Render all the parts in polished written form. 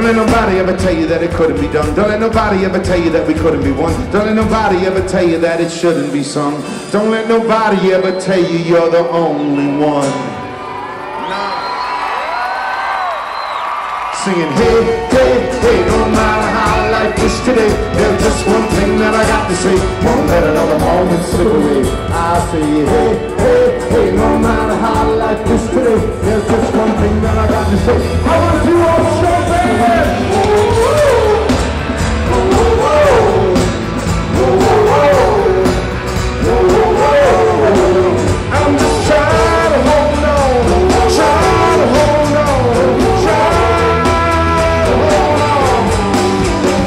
Don't let nobody ever tell you that it couldn't be done. Don't let nobody ever tell you that we couldn't be won. Don't let nobody ever tell you that it shouldn't be sung. Don't let nobody ever tell you you're the only one. Singing, hey, hey, hey, no matter how life is today, there's just one thing that I got to say. Won't let another moment slip away. I say, hey, hey, hey, no matter how life is today, there's just one thing that I got to say. I want you all to show, baby. I'm just trying to hold on, trying to hold on, trying to hold on.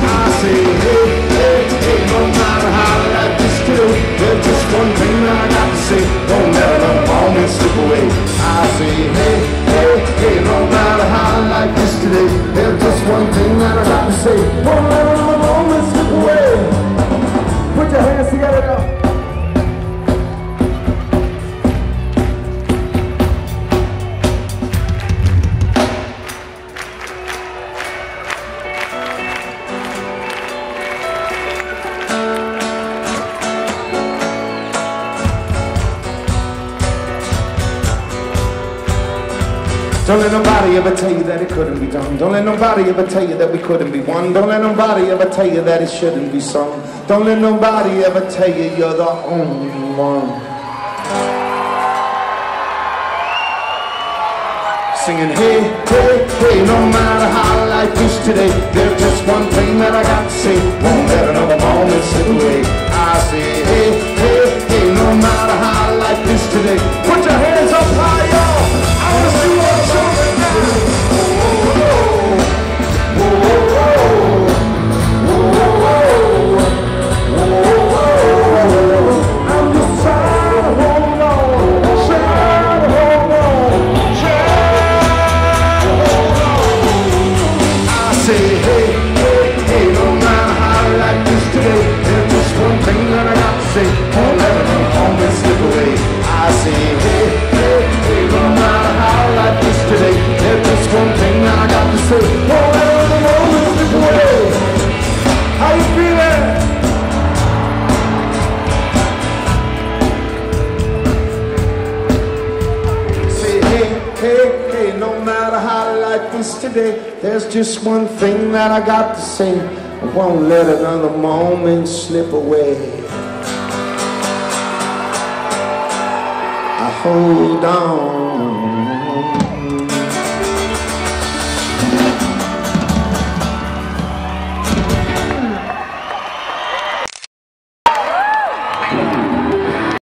I say, hey, hey, hey, no matter how life is today, there's just one thing that I got to say. Don't let another moment slip away. I say, hey, hey, hey, no matter how life is today, there's just one thing that I got to say. Don't let another moment slip away. Put your hands together now. Don't let nobody ever tell you that it couldn't be done. Don't let nobody ever tell you that we couldn't be won. Don't let nobody ever tell you that it shouldn't be sung. Don't let nobody ever tell you you're the only one. Singing, hey, hey, hey, no matter how life is today, there's just one thing that I got to say. Won't let another moment slip away. I say, hey, hey, hey, no matter how life is today, put your hands up high, y'all. I want to see what you're doing now. I'm just trying to hold on, trying to hold on, trying to hold on. I say, hey, hey, hey, no matter how life is today, there's just one thing that I got to say. Don't let another moment slip away. I say, hey, hey, hey, no matter how life is today, there's just one thing that I got to say. Don't let another moment slip away. How you feeling? Say, hey, hey, hey, no matter how life is today, there's just one thing that I got to say. I won't let another moment slip away. I hold on.